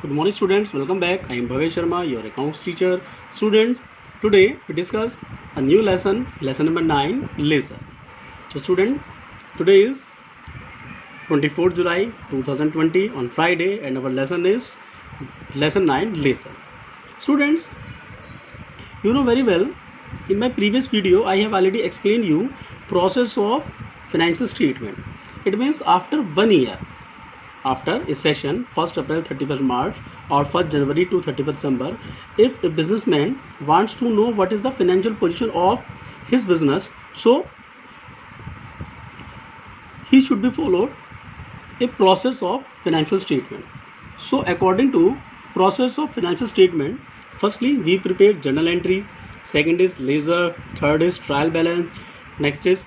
Good morning, students. Welcome back. I am Bhavesh Sharma, your accounts teacher. Students, today we discuss a new lesson, lesson number 9, laser. So, student, today is 24th July 2020 on Friday, and our lesson is lesson 9, laser. Students, you know very well, in my previous video, I have already explained you process of financial statement. It means after 1 year, after a session 1st April 31st March or 1st January to 31st December, if a businessman wants to know what is the financial position of his business, so he should be followed a process of financial statement. So according to process of financial statement, firstly we prepare journal entry, second is ledger, third is trial balance, next is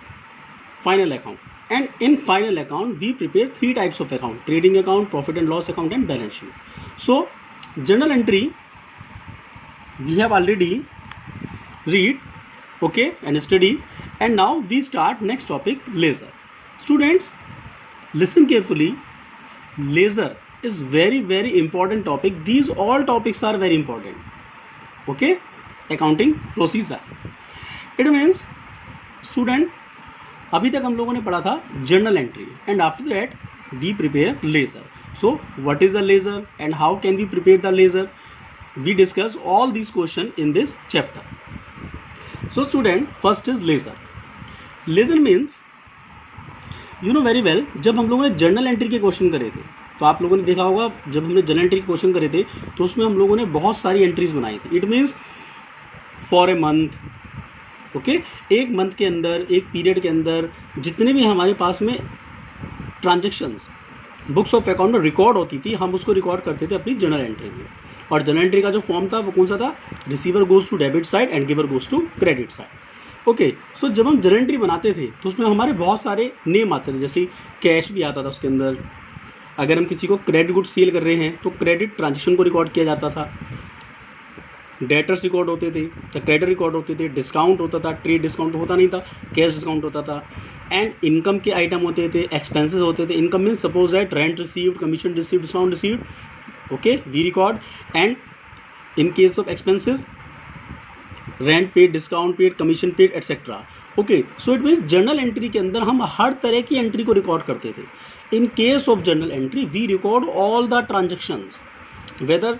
final account. And in final account, we prepare 3 types of account: trading account, profit and loss account, and balance sheet. So, journal entry, we have already read, okay, and study. And now we start next topic, ledger. Students, listen carefully. Ledger is very important topic. These all topics are very important. Okay, accounting procedure. It means, student, अभी तक हम लोगों ने पढ़ा था journal entry and after that we prepare ledger. So what is the ledger and how can we prepare the ledger? We discuss all this question in this chapter. So student, first is ledger. Ledger means, you know very well, जब हम लोगों ने journal entry के question करे थे तो आप लोगों ने देखा होगा, जब हमने जर्नल एंट्री के क्वेश्चन करे थे तो उसमें हम लोगों ने बहुत सारी एंट्रीज बनाई थी. It means for a month, okay, एक मंथ के अंदर, एक पीरियड के अंदर जितने भी हमारे पास में ट्रांजेक्शन्स बुक्स ऑफ अकाउंट में रिकॉर्ड होती थी, हम उसको रिकॉर्ड करते थे अपनी जर्नल एंट्री में. और जर्नल एंट्री का जो फॉर्म था वो कौन सा था? Receiver goes to debit side and giver goes to credit side. Okay, so जब हम जर्नल एंट्री बनाते थे तो उसमें हमारे बहुत सारे नेम आते थे, जैसे कैश भी आता था उसके अंदर. अगर हम किसी को क्रेडिट गुड सेल कर रहे हैं तो क्रेडिट ट्रांजेक्शन को रिकॉर्ड किया जाता था. डेटर्स रिकॉर्ड होते थे, तो क्रेडिट रिकॉर्ड होते थे, डिस्काउंट होता था, ट्रेड डिस्काउंट होता नहीं था, कैश डिस्काउंट होता था. एंड इनकम के आइटम होते थे, एक्सपेंसेस होते थे. Income mean suppose that rent received, commission received, discount received, okay, we record. And in case of expenses, rent paid, discount paid, commission paid, etcetera. Okay, so it means journal entry के अंदर हम हर तरह की entry को record करते थे. In case of journal entry we record all the transactions, whether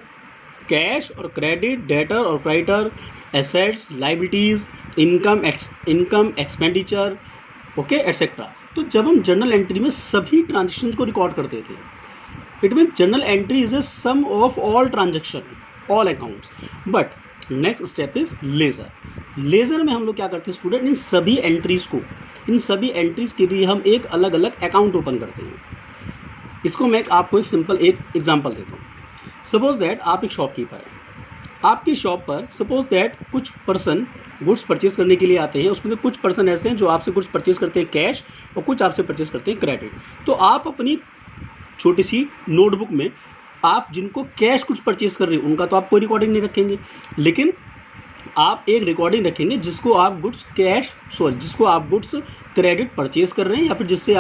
cash और credit, debtor और creditor, assets, liabilities, income expenditure, okay, etcetera. तो जब हम जर्नल एंट्री में सभी ट्रांजेक्शन को रिकॉर्ड करते थे, it mean journal entry is a sum of all transaction, all accounts. But next step is ledger. Ledger में हम लोग क्या करते हैं स्टूडेंट? इन सभी एंट्रीज के लिए हम एक अलग अलग अकाउंट ओपन करते हैं. इसको मैं आपको एक सिंपल एक एग्जांपल देता हूँ. सपोज दैट आप एक शॉपकीपर हैं. आपकी शॉप पर सपोज दैट कुछ पर्सन गुड्स परचेज करने के लिए आते हैं. उसमें कुछ पर्सन ऐसे हैं जो आपसे गुड्स परचेज करते हैं कैश और कुछ आपसे परचेज करते हैं क्रेडिट. तो आप अपनी छोटी सी नोटबुक में आप जिनको कैश गुड्स परचेज कर रहे हैं उनका तो आप कोई रिकॉर्डिंग नहीं रखेंगे, लेकिन आप एक रिकॉर्डिंग रखेंगे जिसको आप गुड्स क्रेडिट परचेज कर रहे हैं, या फिर जिसको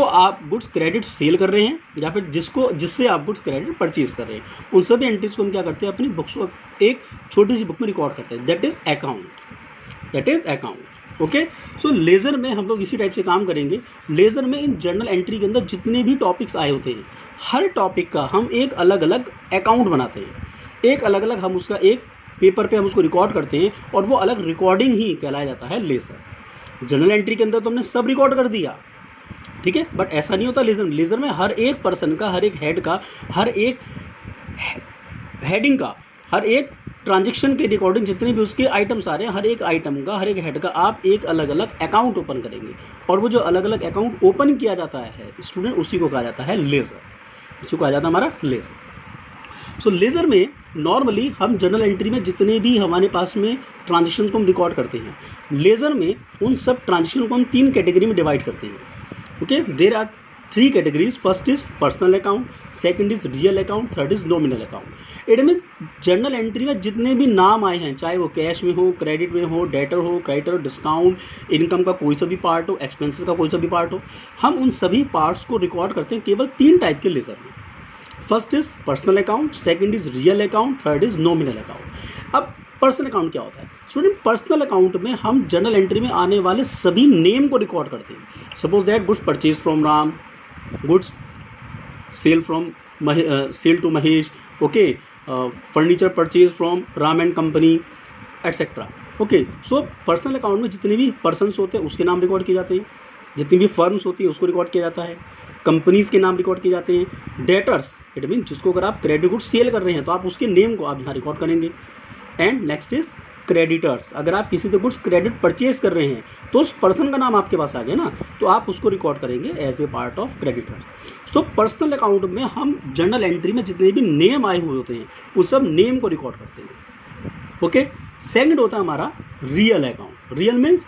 आप गुड्स क्रेडिट सेल कर रहे हैं, या फिर जिससे आप गुड्स क्रेडिट परचेज कर रहे हैं. उन सभी एंट्रीज को हम क्या करते हैं? अपनी बुक्स एक छोटी सी बुक में रिकॉर्ड करते हैं. That is account. Okay, so ledger में हम लोग इसी टाइप से काम करेंगे. लेजर में इन जर्नल एंट्री के अंदर जितने भी टॉपिक्स आए होते हैं, हर टॉपिक का हम एक अलग अलग अकाउंट बनाते हैं. एक अलग अलग हम उसका एक पेपर पे हम उसको रिकॉर्ड करते हैं और वो अलग रिकॉर्डिंग ही कहलाया जाता है लेजर. जर्नल एंट्री के अंदर तो हमने सब रिकॉर्ड कर दिया, ठीक है, बट ऐसा नहीं होता लेजर में. हर एक पर्सन का, हर एक हेड का, हर एक हेडिंग का, हर एक ट्रांजेक्शन के रिकॉर्डिंग, जितने भी उसके आइटम्स आ रहे हैं, हर एक आइटम का, हर एक हेड का आप एक अलग अलग अकाउंट ओपन करेंगे. और वो जो अलग अलग अकाउंट ओपन किया जाता है स्टूडेंट, उसी को कहा जाता है लेजर. उसी को कहा जाता है हमारा लेजर. सो लेजर में नॉर्मली हम जर्नल एंट्री में जितने भी हमारे पास में ट्रांजेक्शन को हम रिकॉर्ड करते हैं, लेजर में उन सब ट्रांजेक्शन को हम 3 कैटेगरी में डिवाइड करते हैं. Okay, there are 3 categories. First is personal account, second is real account, third is nominal account. It में जर्नल एंट्री में जितने भी नाम आए हैं, चाहे वो कैश में हो, क्रेडिट में हो, डेटर हो, क्रेडिटर, डिस्काउंट, इनकम का कोई सा भी पार्ट हो, एक्सपेंसेस का कोई सा भी पार्ट हो, हम उन सभी पार्ट्स को रिकॉर्ड करते हैं केवल 3 टाइप के लेजर में. First is personal account, second is real account, third is nominal account. अब पर्सनल अकाउंट क्या होता है स्टूडेंट? पर्सनल अकाउंट में हम जर्नल एंट्री में आने वाले सभी नेम को रिकॉर्ड करते हैं। Suppose that goods purchase from Ram, goods sell to Mahesh, okay, furniture purchase from Ram and company etcetera. Okay, so personal account में जितने भी पर्सनस होते हैं उसके नाम रिकॉर्ड किए जाते हैं, जितनी भी फर्म्स होती है उसको रिकॉर्ड किया जाता है, कंपनीज़ के नाम रिकॉर्ड किए जाते हैं। डेटर्स, इट मीन जिसको अगर आप क्रेडिट गुड सेल कर रहे हैं तो आप उसके नेम को आप यहाँ रिकॉर्ड करेंगे। एंड नेक्स्ट इज क्रेडिटर्स, अगर आप किसी से गुड्स क्रेडिट परचेज कर रहे हैं तो उस पर्सन का नाम आपके पास आ गया ना, तो आप उसको रिकॉर्ड करेंगे as a part of creditors. So personal account में हम जर्नल एंट्री में जितने भी नेम आए हुए होते हैं उस सब नेम को रिकॉर्ड करते हैं। ओके, सेकंड होता है हमारा real account. Real means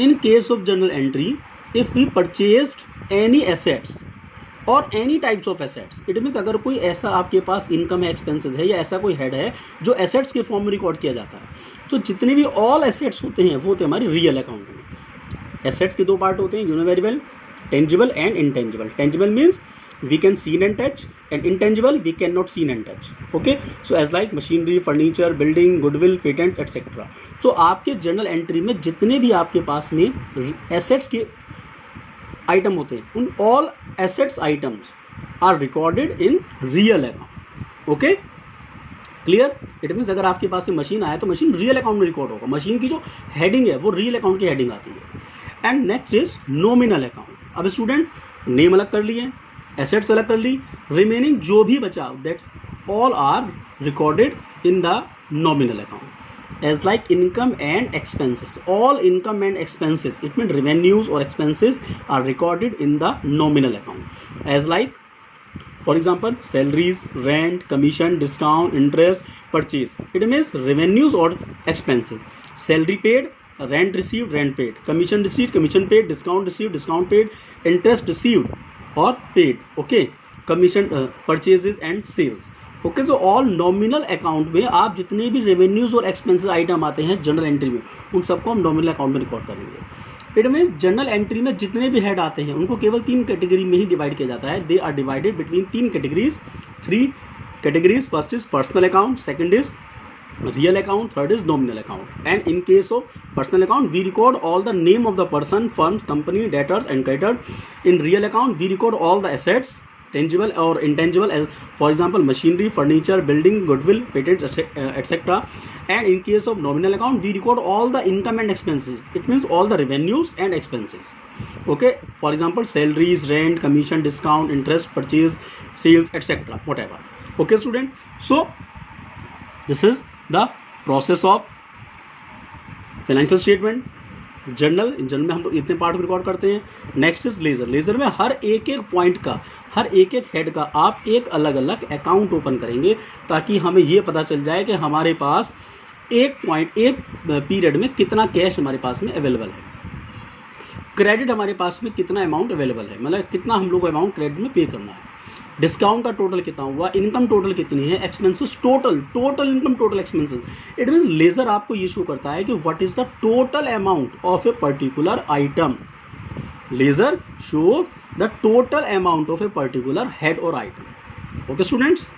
in case of journal entry if we purchased any assets और any types of assets, it means अगर कोई ऐसा आपके पास इनकम है, एक्सपेंसेस है, या ऐसा कोई हेड है जो एसेट्स के फॉर्म में रिकॉर्ड किया जाता है, तो जितने भी ऑल एसेट्स होते हैं वो होते हैं हमारे रियल अकाउंट में। एसेट्स के दो पार्ट होते हैं, you know very well, tangible and intangible. Tangible means we can seen and touch, and intangible we can not seen and touch. Okay, so as like machinery, furniture, building, goodwill, patent etcetera. So आपके journal entry में जितने भी आपके पास में assets के item होते हैं उन all assets items are recorded in real account. Okay, clear? It means अगर आपके पास से मशीन आया तो मशीन रियल अकाउंट में रिकॉर्ड होगा, मशीन की जो हेडिंग है वो रियल अकाउंट की हेडिंग आती है। And next is nominal account. अब स्टूडेंट नेम अलग कर लिए, एसेट्स अलग कर ली, रिमेनिंग जो भी बचा that's all are recorded in the nominal account as like income and expenses. All income and expenses, it means revenues or expenses, are recorded in the nominal account. As like for example salaries, rent, commission, discount, interest, purchase, it means revenues or expenses. Salary paid, rent received, rent paid, commission received, commission paid, discount received, discount paid, interest received or paid. Okay, commission, purchases and sales. Okay, so all nominal account में आप जितने भी revenues और expenses item आते हैं general entry में उन सबको हम नॉमिनल अकाउंट में रिकॉर्ड करेंगे। इट मीन्स जनरल एंट्री में जितने भी हेड आते हैं उनको केवल 3 कैटेगरी में ही डिवाइड किया जाता है। They are divided between 3 categories, 3 categories. First is personal account, second is real account, third is nominal account. And in case of personal account we record all the name of the person, firm, company, debtors and creditor. In real account we record all the assets, tangible or intangible, as for example machinery, furniture, building, goodwill, patents, etc. And in case of nominal account we record all the income and expenses, it means all the revenues and expenses. Okay, for example salaries, rent, commission, discount, interest, purchase, sales, etc. whatever. Okay student, so this is the process of financial statement. Journal, in journal में हम लोग इतने part को record करते हैं। Next is ledger. Ledger में हर एक एक पॉइंट का, हर एक एक हेड का आप एक अलग अलग अकाउंट ओपन करेंगे ताकि हमें ये पता चल जाए कि हमारे पास एक पीरियड में कितना कैश हमारे पास में अवेलेबल है, क्रेडिट हमारे पास में कितना अमाउंट अवेलेबल है, मतलब कितना हम लोग को अमाउंट क्रेडिट में पे करना है, डिस्काउंट का टोटल कितना हुआ, इनकम टोटल कितनी है, expenses total income, total expenses. It mean ledger आपको ये शो करता है कि what is the total amount of a particular item. Ledger show the total amount of a particular head और आइटम। Okay students.